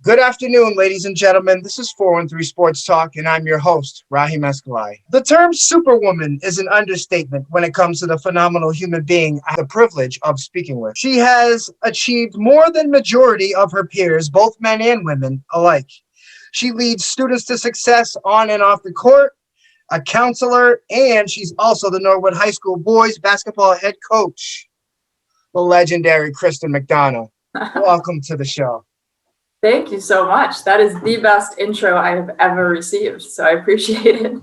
Good afternoon, ladies and gentlemen. This is 413 Sports Talk, and I'm your host, Rahim Escalay. The term superwoman is an understatement when it comes to the phenomenal human being I have the privilege of speaking with. She has achieved more than majority of her peers, both men and women alike. She leads students to success on and off the court, a counselor, and she's also the Norwood High School boys basketball head coach, the legendary Kristen McDonnell. Welcome to the show. Thank you so much. That is the best intro I have ever received, so I appreciate it.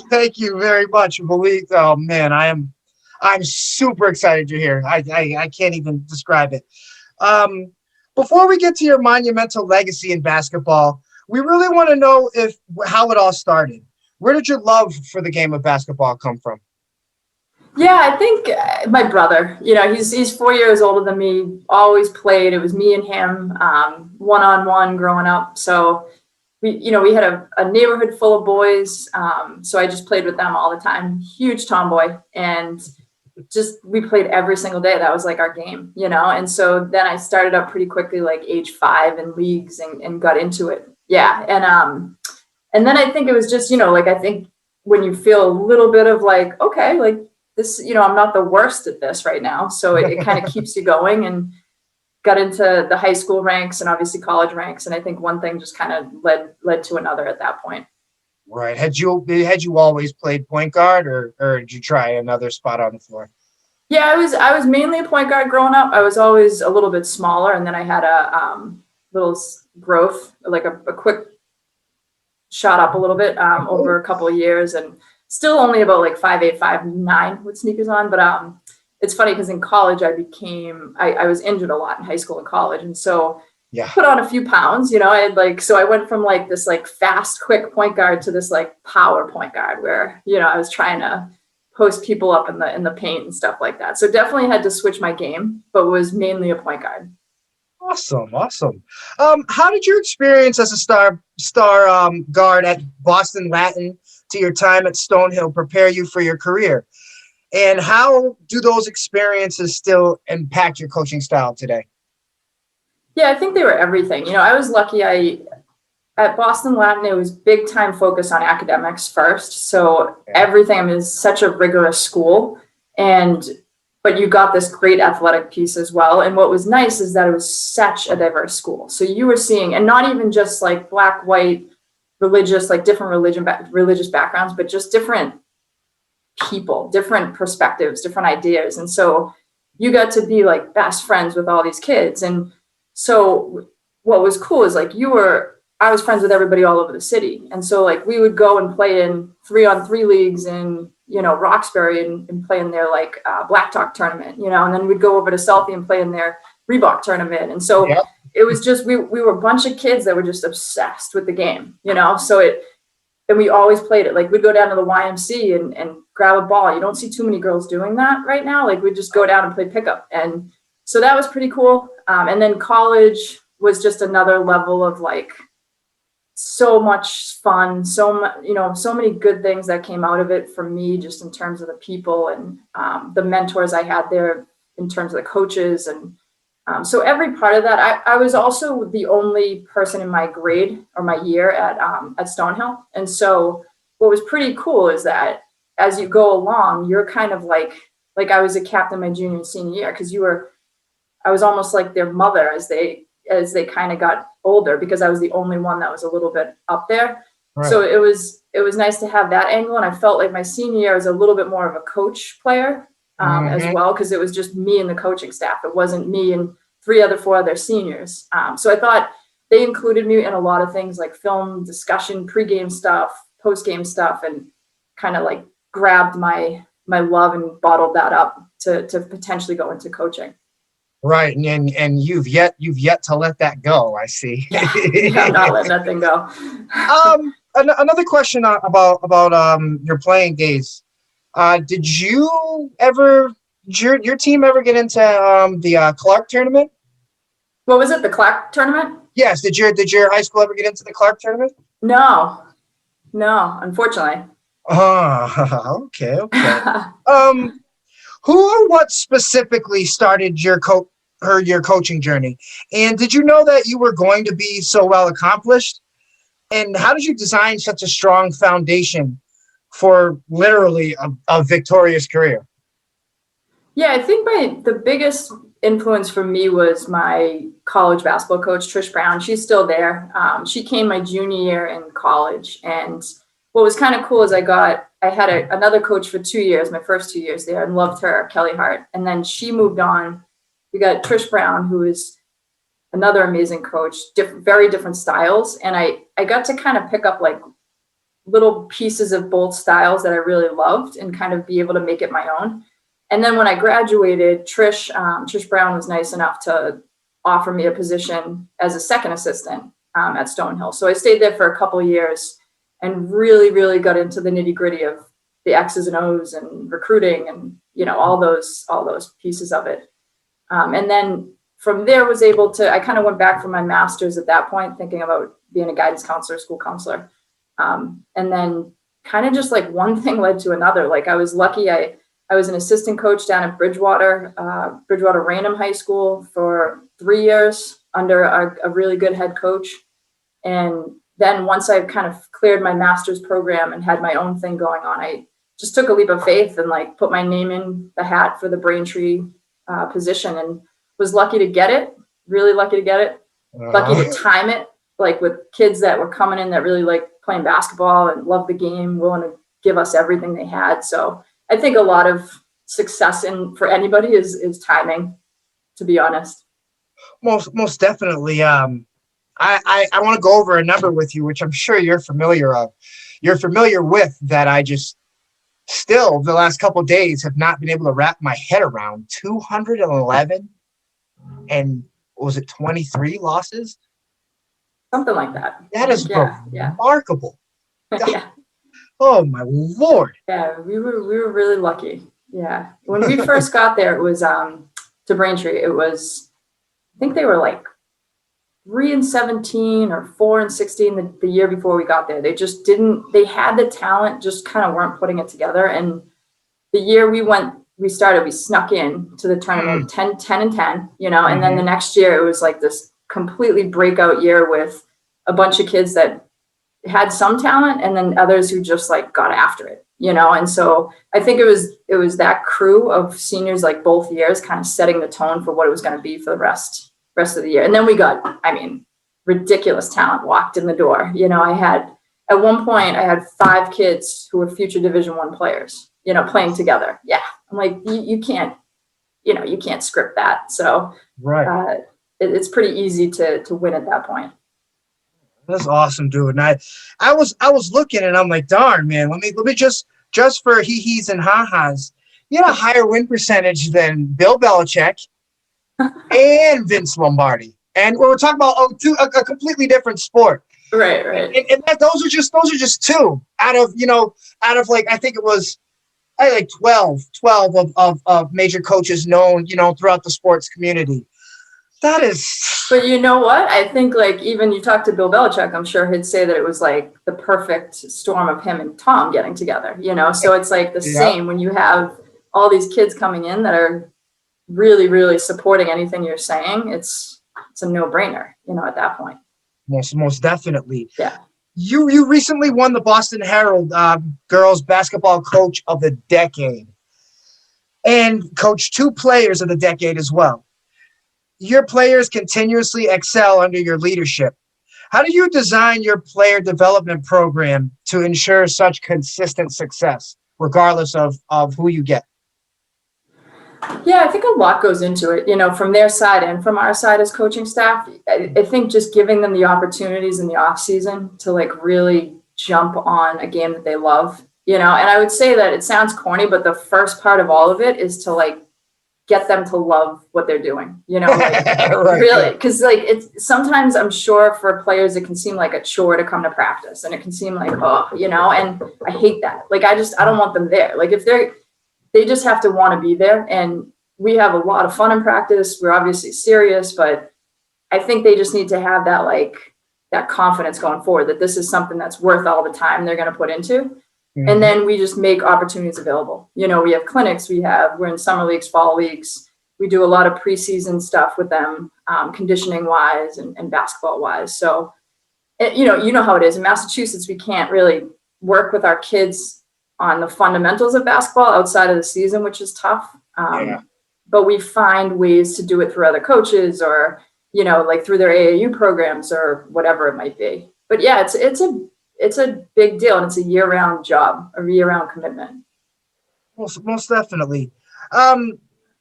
Thank you very much. Oh man, I'm super excited you're here. I can't even describe it. Before we get to your monumental legacy in basketball, we really want to know how it all started. Where did your love for the game of basketball come from? Yeah, I think my brother, he's 4 years older than me, always played. It was me and him, one-on-one growing up. So we had a neighborhood full of boys. So I just played with them all the time. Huge tomboy. And we played every single day. That was like our game, And so then I started up pretty quickly, like age 5 in leagues and got into it. Yeah. And then I think it was just, I think when you feel a little bit of like, okay, like, this, I'm not the worst at this right now. So it kind of keeps you going, and got into the high school ranks and obviously college ranks. And I think one thing just kind of led to another at that point. Right. Had you always played point guard, or did you try another spot on the floor? Yeah, I was mainly a point guard growing up. I was always a little bit smaller. And then I had a little growth, like a quick shot up a little bit over a couple of years, and still only about like 5'8", 5'9" with sneakers on. But it's funny because in college I was injured a lot in high school and college. And so put on a few pounds, so I went from like this like fast, quick point guard to this like power point guard where, I was trying to post people up in the paint and stuff like that. So definitely had to switch my game, but was mainly a point guard. Awesome. How did your experience as a star guard at Boston Latin to your time at Stonehill prepare you for your career? And how do those experiences still impact your coaching style today? Yeah, I think they were everything. I was lucky. At Boston Latin, it was big time focus on academics first. So everything is such a rigorous school, but you got this great athletic piece as well. And what was nice is that it was such a diverse school. So you were seeing, and not even just like black, white, religious, like different religious backgrounds, but just different people, different perspectives, different ideas. And so you got to be like best friends with all these kids. And so what was cool is like I was friends with everybody all over the city. And so like we would go and play in 3-on-3 leagues in, Roxbury and play in their like Black Talk tournament, and then we'd go over to Southie and play in their Reebok tournament. And so it was just, we were a bunch of kids that were just obsessed with the game, and we always played it. Like we'd go down to the YMC and grab a ball. You don't see too many girls doing that right now. Like we'd just go down and play pickup. And so that was pretty cool. And then college was just another level of like, so much fun, so many good things that came out of it for me, just in terms of the people and the mentors I had there in terms of the coaches. And so every part of that, I was also the only person in my grade or my year at Stonehill. And so what was pretty cool is that as you go along, you're kind of like I was a captain my junior and senior year, because I was almost like their mother as they kind of got older, because I was the only one that was a little bit up there. Right. So it was nice to have that angle. And I felt like my senior year was a little bit more of a coach player as well, because it was just me and the coaching staff. It wasn't me and 4 other seniors. So I thought they included me in a lot of things like film discussion, pregame stuff, postgame stuff, and kind of like grabbed my love and bottled that up to potentially go into coaching. Right, and you've yet to let that go. I see. Yeah, I'm not letting that thing go. Another question about your playing days. Did your team ever get into the Clark tournament? What was it? The Clark tournament? Yes. Did your high school ever get into the Clark tournament? No, unfortunately. Okay. Who or what specifically started your your coaching journey. And did you know that you were going to be so well accomplished? And how did you design such a strong foundation for literally a victorious career? Yeah, I think the biggest influence for me was my college basketball coach, Trish Brown. She's still there. She came my junior year in college. And what was kind of cool is I had another coach for 2 years, my first 2 years there, and loved her, Kelly Hart. And then she moved on. We got Trish Brown, who is another amazing coach, very different styles. And I got to kind of pick up like little pieces of both styles that I really loved and kind of be able to make it my own. And then when I graduated, Trish Brown was nice enough to offer me a position as a second assistant at Stonehill. So I stayed there for a couple of years and really, really got into the nitty gritty of the X's and O's and recruiting and, you know, all those pieces of it. And then from there I kind of went back for my master's at that point, thinking about being a guidance counselor, school counselor. And then kind of just like one thing led to another. Like I was lucky. I was an assistant coach down at Bridgewater Raynham High School for 3 years under a really good head coach. And then once I kind of cleared my master's program and had my own thing going on, I just took a leap of faith and like put my name in the hat for the Braintree position and was lucky to get it, really lucky to get it, lucky to time it, like with kids that were coming in that really like playing basketball and loved the game, willing to give us everything they had. So I think a lot of success for anybody is timing, to be honest. Most definitely. I want to go over a number with you, which I'm sure you're familiar with, that I just still the last couple of days have not been able to wrap my head around. 211 and was it 23 losses? Something like that. That is remarkable. Yeah. Oh my Lord. Yeah, we were really lucky. Yeah. When we first got there, it was to Braintree, it was, I think they were like 3-17 or 4-16 the year before we got there. They just they had the talent, just kind of weren't putting it together. And the year we snuck in to the tournament 10-10, you know, and then the next year it was like this completely breakout year with a bunch of kids that had some talent and then others who just like got after it, you know? And so I think it was that crew of seniors, like both years, kind of setting the tone for what it was going to be for the rest of the year. And then we got, ridiculous talent walked in the door. You know, at one point I had 5 kids who were future Division I players, you know, playing together. Yeah. I'm like, you can't script that. So right. It's pretty easy to win at that point. That's awesome, dude. And I was looking and I'm like, darn, man, let me just for hee-hees and ha-has, you had a higher win percentage than Bill Belichick and Vince Lombardi. And we're talking about a completely different sport. Right. And those are just 2 out of like, I think it was like 12 of major coaches known, you know, throughout the sports community. That is. But you know what? I think like even you talk to Bill Belichick, I'm sure he'd say that it was like the perfect storm of him and Tom getting together, you know? So it's like the same when you have all these kids coming in that are really, really supporting anything you're saying. It's a no-brainer, you know, at that point. Most definitely. Yeah. You recently won the Boston Herald Girls Basketball Coach of the Decade and coached 2 players of the decade as well. Your players continuously excel under your leadership. How do you design your player development program to ensure such consistent success, regardless of who you get? Yeah, I think a lot goes into it, you know, from their side and from our side as coaching staff. I think just giving them the opportunities in the off season to like really jump on a game that they love, you know, and I would say that it sounds corny, but the first part of all of it is to like get them to love what they're doing, you know, like, right. Really, because like it's sometimes I'm sure for players it can seem like a chore to come to practice and it can seem like, oh, you know, and I hate that. Like I don't want them there. Like if they just have to want to be there, and we have a lot of fun in practice. We're obviously serious, but I think they just need to have that like that confidence going forward that this is something that's worth all the time they're going to put into. Mm-hmm. And then we just make opportunities available. You know, we have clinics, we're in summer leagues, fall leagues, we do a lot of preseason stuff with them, conditioning wise and basketball wise. So, you know how it is in Massachusetts, we can't really work with our kids on the fundamentals of basketball outside of the season, which is tough. But we find ways to do it through other coaches or, like through their AAU programs or whatever it might be. But yeah, it's a big deal, and it's a year-round job, a year-round commitment. Most definitely.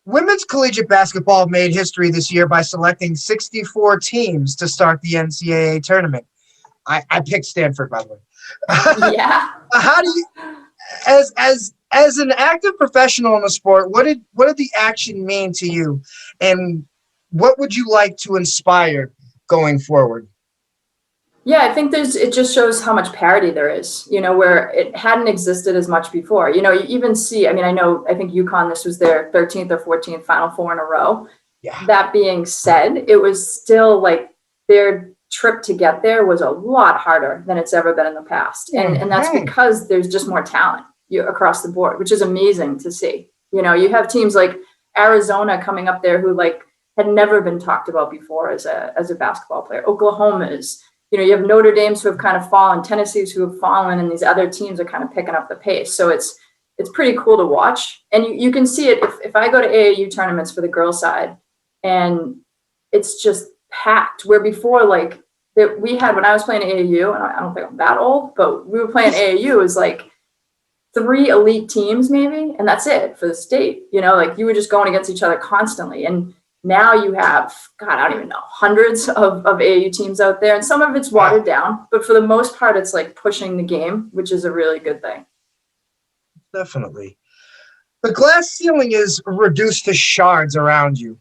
Women's collegiate basketball made history this year by selecting 64 teams to start the NCAA tournament. I picked Stanford, by the way. Yeah. How do you, as an active professional in the sport, what did the action mean to you, and what would you like to inspire going forward? Yeah, I think it just shows how much parity there is, where it hadn't existed as much before. You even see, I think UConn, this was their 13th or 14th Final Four in a row. Yeah. That being said, it was still like their trip to get there was a lot harder than it's ever been in the past. And that's because there's just more talent across the board, which is amazing to see. You have teams like Arizona coming up there who had never been talked about before as a basketball player. Oklahoma is, you have Notre Dame's who have kind of fallen, Tennessee's who have fallen, and these other teams are kind of picking up the pace. So it's pretty cool to watch. And you can see it if I go to AAU tournaments for the girls side, and it's just packed, where before that we had when I was playing AAU, and I don't think I'm that old, but we were playing AAU, it was 3 elite teams maybe, and that's it for the state. You were just going against each other constantly. And now you have, God, I don't even know, hundreds of AAU teams out there, and some of it's watered down, but for the most part, it's pushing the game, which is a really good thing. Definitely. The glass ceiling is reduced to shards around you.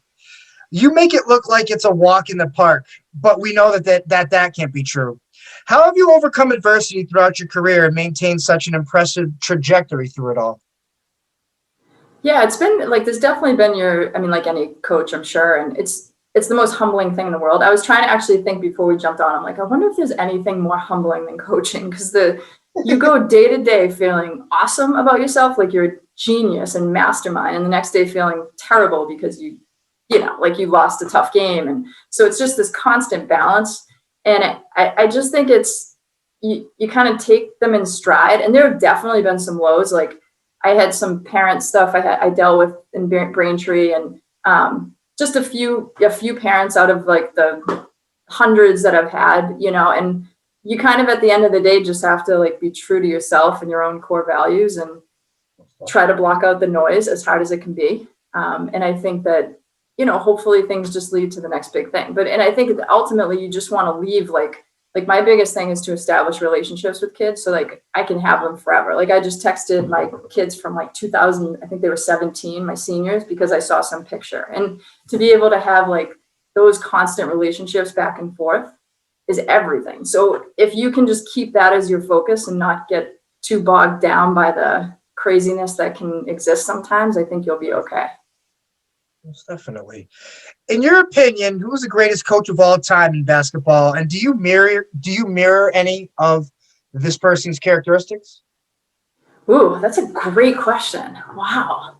You make it look like it's a walk in the park, but we know that can't be true. How have you overcome adversity throughout your career and maintained such an impressive trajectory through it all? Yeah, it's been there's definitely been like any coach, I'm sure. And it's the most humbling thing in the world. I was trying to actually think before we jumped on. I'm like, I wonder if there's anything more humbling than coaching, because you go day to day feeling awesome about yourself, like you're a genius and mastermind, and the next day feeling terrible because you lost a tough game. And so it's just this constant balance. And I just think you kind of take them in stride. And there have definitely been some lows. I had some parent stuff I dealt with in Braintree, and just a few parents out of the hundreds that I've had, and you kind of at the end of the day just have to be true to yourself and your own core values and try to block out the noise as hard as it can be. And I think that, hopefully things just lead to the next big thing. And I think ultimately you just want to leave my biggest thing is to establish relationships with kids so I can have them forever. I just texted my kids from 2000, I think they were 17, my seniors, because I saw some picture. And to be able to have those constant relationships back and forth is everything. So if you can just keep that as your focus and not get too bogged down by the craziness that can exist sometimes, I think you'll be okay. Most definitely. In your opinion, who is the greatest coach of all time in basketball, and do you mirror any of this person's characteristics? Ooh, that's a great question. Wow.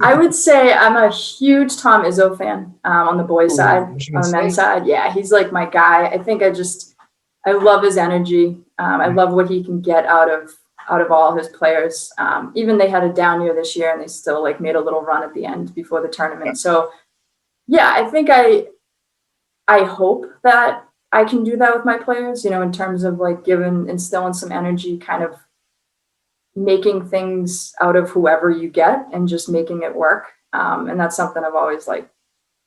I would say I'm a huge Tom Izzo fan on the boys' side, on the men's side. Yeah, he's my guy. I think I love his energy. I love what he can get out of all his players. Even they had a down year this year, and they still made a little run at the end before the tournament. So yeah, I think I hope that I can do that with my players, in terms of instilling some energy, kind of making things out of whoever you get and just making it work. And that's something I've always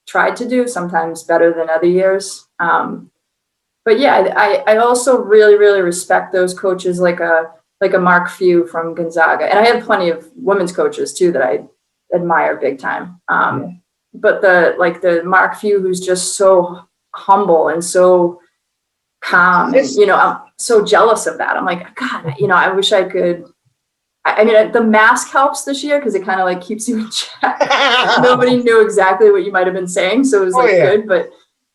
tried to do, sometimes better than other years. But yeah, I also really, really respect those coaches like a Mark Few from Gonzaga. And I have plenty of women's coaches too that I admire big time. But the Mark Few, who's just so humble and so calm, and, I'm so jealous of that. I'm like, God, I wish I could. The mask helps this year because it kind of keeps you in check. Nobody knew exactly what you might have been saying, so it was good.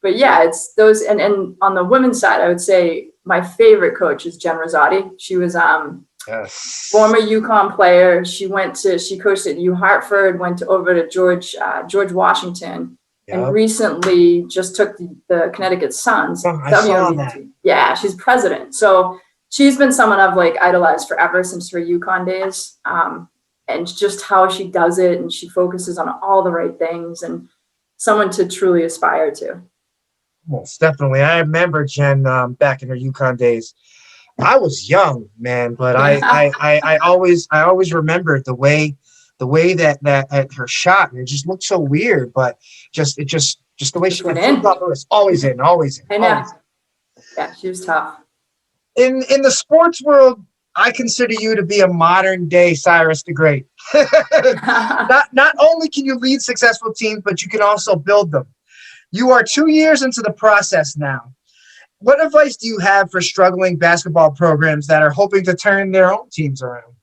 But yeah, it's those. And on the women's side, I would say my favorite coach is Jen Rosati. She was Yes. former UConn player. She coached at U Hartford, went over to George Washington, and Yep. recently just took the Connecticut Suns Oh, I saw WNBA that. team. Yeah, she's president. So she's been someone I've like idolized forever since her UConn days. And just how she does it, and she focuses on all the right things, and someone to truly aspire to. Most definitely. I remember Jen back in her UConn days. I was young, man, but I always remembered the way that her shot, and it just looked so weird, but just the way she Went flipped in. off, it was always in. I know. Yeah, she was tough. In the sports world, I consider you to be a modern day Cyrus the Great. Not only can you lead successful teams, but you can also build them. You are 2 years into the process now. What advice do you have for struggling basketball programs that are hoping to turn their own teams around?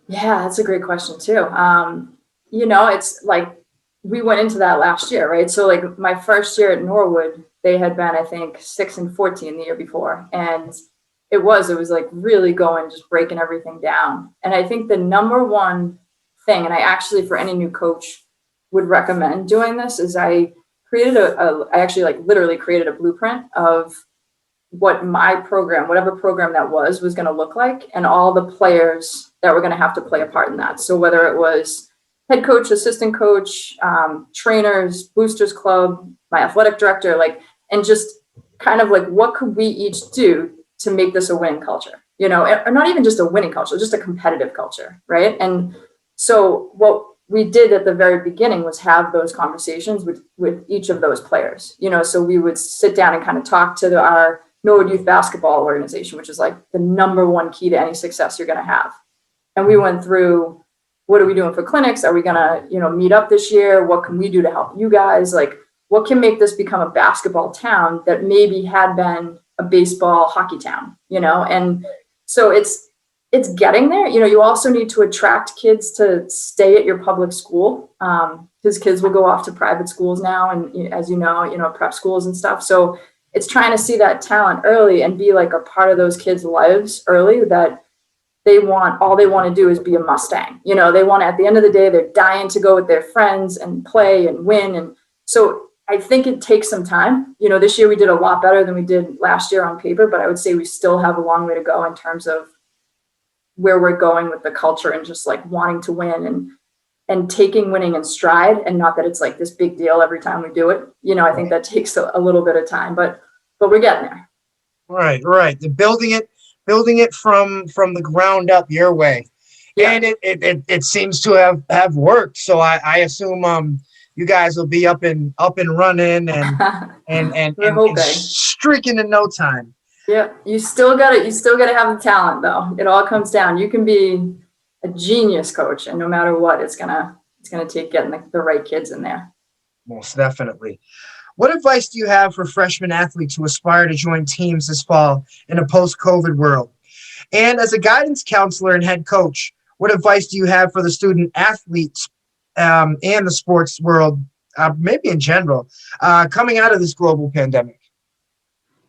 Yeah, that's a great question too. It's like we went into that last year, right? So like my first year at Norwood, they had been, I think, 6-14 the year before. And it was like really going, just breaking everything down. And I think the number one thing, and I actually, for any new coach, would recommend doing this, is I actually like literally created a blueprint of what my program, whatever program that was going to look like, and all the players that were going to have to play a part in that. So whether it was head coach, assistant coach, trainers, boosters club, my athletic director, like, and just kind of like, what could we each do to make this a winning culture, or not even just a winning culture, just a competitive culture. Right. And so what we did at the very beginning was have those conversations with each of those players, so we would sit down and kind of talk to our Norwood Youth Basketball Organization, which is like the number one key to any success you're going to have. And we went through, what are we doing for clinics? Are we going to, meet up this year? What can we do to help you guys? Like, what can make this become a basketball town that maybe had been a baseball hockey town, And so it's getting there. You also need to attract kids to stay at your public school, because kids will go off to private schools now. And as prep schools and stuff. So it's trying to see that talent early and be like a part of those kids' lives early, that all they want to do is be a Mustang. They want to, at the end of the day, they're dying to go with their friends and play and win. And so I think it takes some time. This year we did a lot better than we did last year on paper, but I would say we still have a long way to go in terms of where we're going with the culture and just like wanting to win and taking winning in stride, and not that it's like this big deal every time we do it. I think that takes a little bit of time, but we're getting there. Right. The building it from the ground up your way. Yeah. And it seems to have worked. So I assume you guys will be up and running and streaking in no time. Yeah, you still gotta have the talent though. It all comes down. You can be a genius coach, and no matter what, it's gonna take getting the right kids in there. Most definitely. What advice do you have for freshman athletes who aspire to join teams this fall in a post-COVID world? And as a guidance counselor and head coach, what advice do you have for the student athletes and the sports world, maybe in general, coming out of this global pandemic?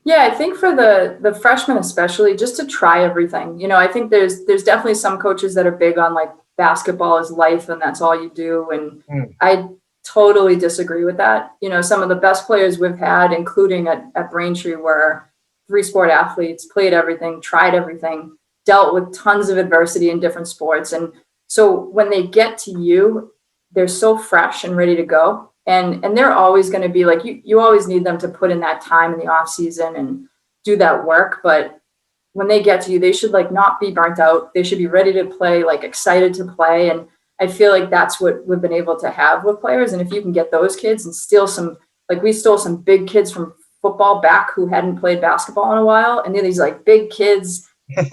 Yeah, I think for the freshmen especially, just to try everything. I think there's definitely some coaches that are big on like basketball is life and that's all you do. And I totally disagree with that. Some of the best players we've had, including at Braintree, were 3-sport athletes, played everything, tried everything, dealt with tons of adversity in different sports. And so when they get to you, they're so fresh and ready to go. And they're always going to be like, you always need them to put in that time in the off season and do that work. But when they get to you, they should like not be burnt out. They should be ready to play, like excited to play. And I feel like that's what we've been able to have with players. And if you can get those kids and steal some, like we stole some big kids from football back who hadn't played basketball in a while. And they're these like big kids,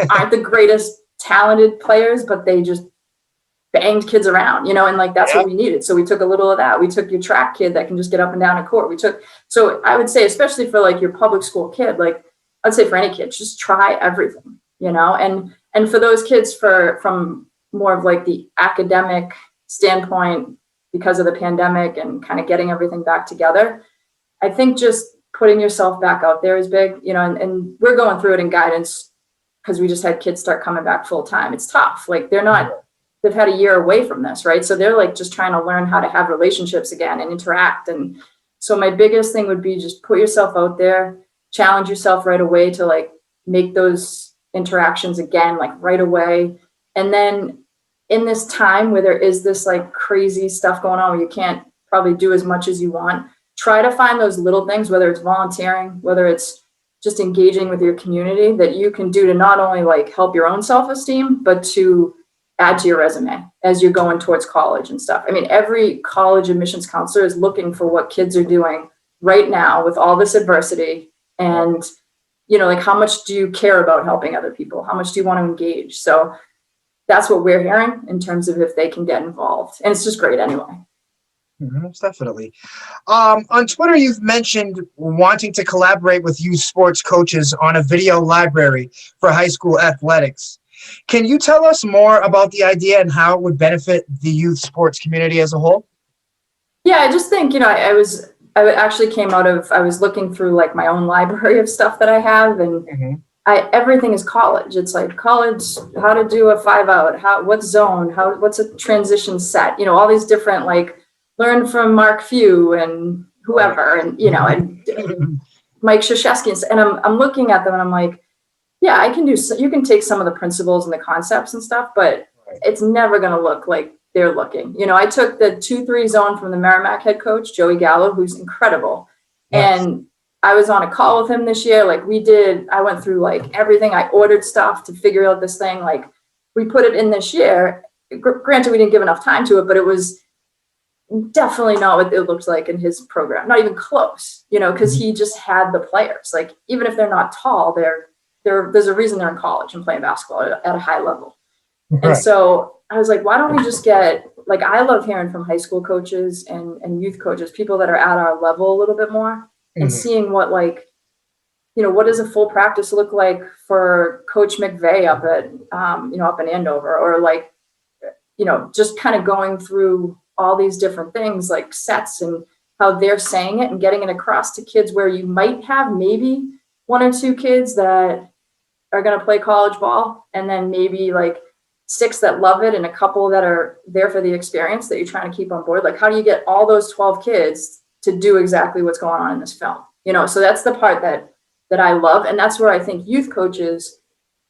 aren't the greatest talented players, but they just banged kids around, and like, that's what we needed. So we took a little of that. We took your track kid that can just get up and down a court. So I would say, especially for like your public school kid, like I'd say for any kid, just try everything, and for those kids from more of like the academic standpoint, because of the pandemic and kind of getting everything back together, I think just putting yourself back out there is big, and we're going through it in guidance because we just had kids start coming back full time. It's tough. Like they've had a year away from this, right? So they're like just trying to learn how to have relationships again and interact. And so my biggest thing would be just put yourself out there, challenge yourself right away to like make those interactions again, like right away. And then in this time where there is this like crazy stuff going on where you can't probably do as much as you want, try to find those little things, whether it's volunteering, whether it's just engaging with your community, that you can do to not only like help your own self-esteem, but to add to your resume as you're going towards college and stuff. I mean, every college admissions counselor is looking for what kids are doing right now with all this adversity. And, like how much do you care about helping other people? How much do you want to engage? So that's what we're hearing in terms of if they can get involved. And it's just great anyway. Definitely. On Twitter, you've mentioned wanting to collaborate with youth sports coaches on a video library for high school athletics. Can you tell us more about the idea and how it would benefit the youth sports community as a whole? Yeah, I just think, I actually came out of, I was looking through like my own library of stuff that I have, and everything is college. It's like college, how to do a 5-out, what zone, what's a transition set, all these different, like learn from Mark Few and whoever, and, and Mike Krzyzewski. And I'm looking at them and I'm like, yeah, I can do, so you can take some of the principles and the concepts and stuff, but it's never going to look like they're looking. I took the 2-3 zone from the Merrimack head coach, Joey Gallo, who's incredible. Yes. And I was on a call with him this year. Like I went through like everything. I ordered stuff to figure out this thing. Like we put it in this year. Granted, we didn't give enough time to it, but it was definitely not what it looked like in his program. Not even close, because he just had the players. Like even if they're not tall, there's a reason they're in college and playing basketball at a high level. Right. And so I was like, why don't we just get, like, I love hearing from high school coaches and youth coaches, people that are at our level a little bit more, and seeing what, like, what does a full practice look like for Coach McVeigh up at, up in Andover, or like, just kind of going through all these different things like sets and how they're saying it and getting it across to kids where you might have maybe 1 or 2 kids that are going to play college ball, and then maybe like 6 that love it and a couple that are there for the experience that you're trying to keep on board. Like, how do you get all those 12 kids to do exactly what's going on in this film? So that's the part that I love. And that's where I think youth coaches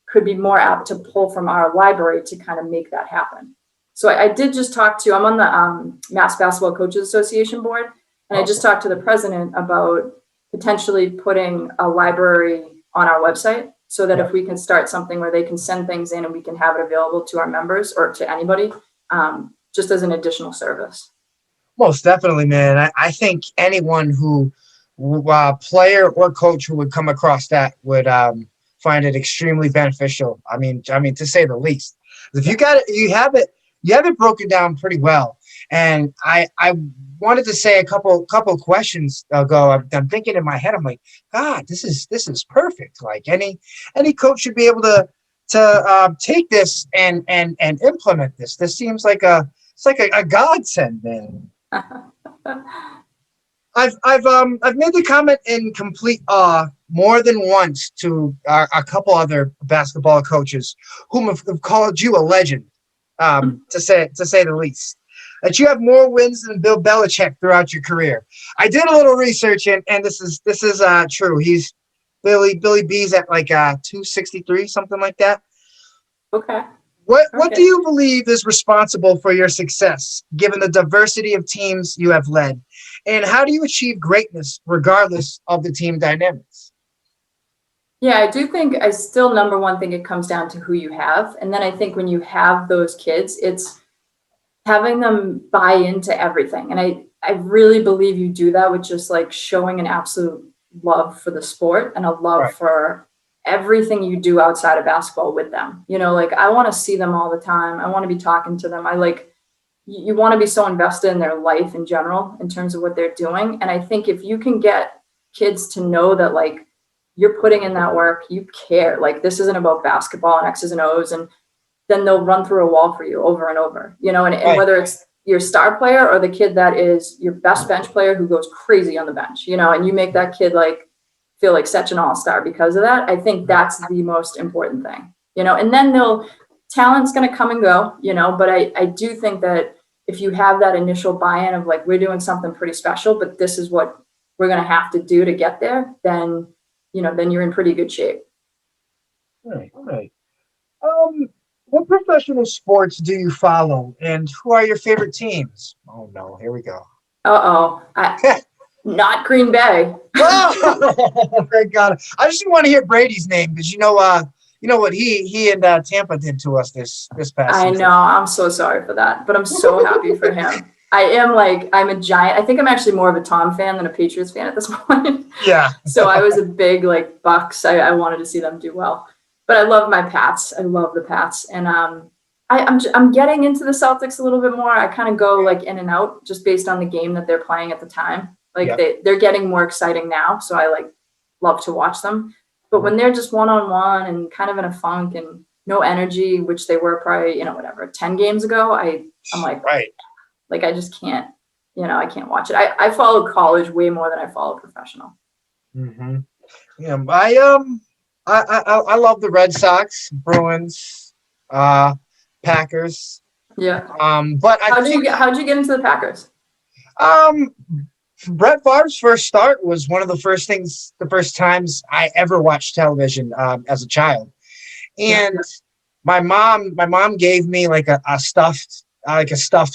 could be more apt to pull from our library to kind of make that happen. So I did just talk to, I'm on the Mass Basketball Coaches Association board, and I just talked to the president about potentially putting a library on our website, so that if we can start something where they can send things in and we can have it available to our members or to anybody, just as an additional service. Most definitely, man. I think anyone who, player or coach who would come across that would find it extremely beneficial. I mean, to say the least. If you got it, you have it broken down pretty well. And I wanted to say a couple questions ago. I'm thinking in my head, I'm like, God, this is perfect. Like any coach should be able to take this and implement this. This seems like a godsend, man. I've made the comment in complete awe more than once to a couple other basketball coaches whom have called you a legend, to say the least. That you have more wins than Bill Belichick throughout your career. I did a little research, and this is true. He's Billy B's at like 263, something like that. Okay. What do you believe is responsible for your success, given the diversity of teams you have led? And how do you achieve greatness regardless of the team dynamics? Yeah, I do think I still, number one thing, it comes down to who you have. And then I think when you have those kids, it's having them buy into everything. And I really believe you do that with just like showing an absolute love for the sport and a love for everything you do outside of basketball with them. Like I want to see them all the time. I want to be talking to them. You want to be so invested in their life in general in terms of what they're doing. And I think if you can get kids to know that like you're putting in that work, you care, like this isn't about basketball and X's and O's, and then they'll run through a wall for you over and over, and whether it's your star player or the kid that is your best bench player who goes crazy on the bench, and you make that kid like feel like such an all-star because of that. I think that's the most important thing, and then talent's going to come and go, but I do think that if you have that initial buy-in of like, we're doing something pretty special, but this is what we're going to have to do to get there, then you're in pretty good shape. Right. What professional sports do you follow, and who are your favorite teams? Oh no, here we go. Not Green Bay. Oh, thank God! I just didn't want to hear Brady's name because you know what he and Tampa did to us this past season. I know. I'm so sorry for that, but I'm so happy for him. I'm a giant. I think I'm actually more of a Tom fan than a Patriots fan at this point. Yeah. So I was a big like Bucks. I wanted to see them do well, but I love my Pats. I love the Pats, and I'm getting into the Celtics a little bit more. I kind of go like in and out just based on the game that they're playing at the time. Like they're getting more exciting now, so I like love to watch them. But when they're just one-on-one and kind of in a funk and no energy, which they were probably 10 games ago, I'm like, right. Like I just can't, I can't watch it. I follow college way more than I follow professional. Mm-hmm. Yeah, I love the Red Sox, Bruins, Packers. Yeah. But how'd you get into the Packers? Brett Favre's first start was one of the first times I ever watched television as a child, and my mom gave me like a stuffed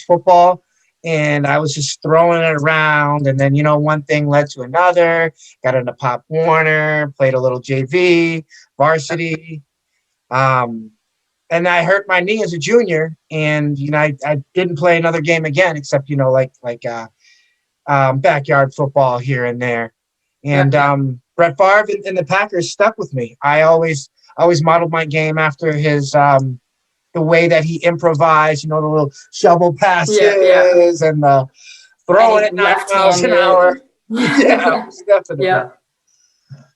football, and I was just throwing it around, and then one thing led to another. Got into Pop Warner, played a little JV, varsity, and I hurt my knee as a junior, and I didn't play another game again except backyard football here and there. And Brett Favre and the Packers stuck with me. I always modeled my game after his the way that he improvised, the little shovel passes and the throwing it 9 miles an hour. Yeah, definitely. Yeah.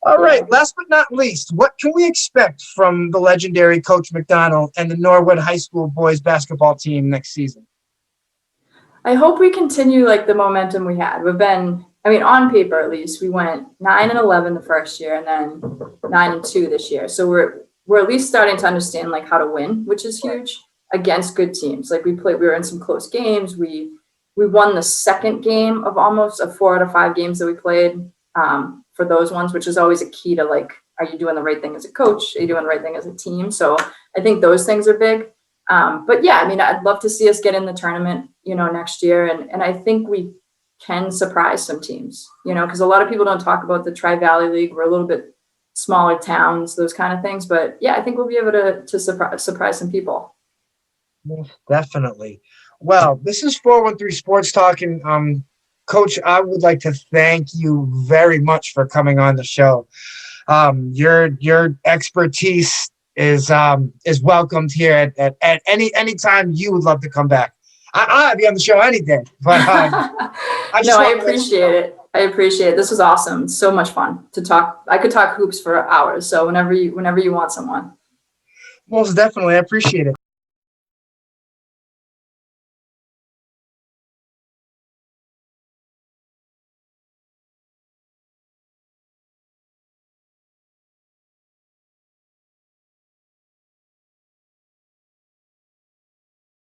All right, last but not least, what can we expect from the legendary Coach McDonnell and the Norwood High School boys basketball team next season? I hope we continue like the momentum we had. We've been, on paper at least, we went 9-11 the first year and then 9-2 this year. So we're at least starting to understand like how to win, which is huge against good teams. Like we were in some close games. We won the second game of almost 4 out of 5 games that we played for those ones, which is always a key to like, are you doing the right thing as a coach? Are you doing the right thing as a team? So I think those things are big. But yeah, I'd love to see us get in the tournament, next year. And I think we can surprise some teams, because a lot of people don't talk about the Tri-Valley League. We're a little bit smaller towns, those kind of things. But yeah, I think we'll be able to surprise some people. Definitely. Well, this is 413 Sports Talk. And Coach, I would like to thank you very much for coming on the show. Your expertise is welcomed here at any time you would love to come back. I'll be on the show any day. But I appreciate it. I appreciate it. This was awesome. So much fun to talk. I could talk hoops for hours. So whenever you want someone. Most definitely, I appreciate it.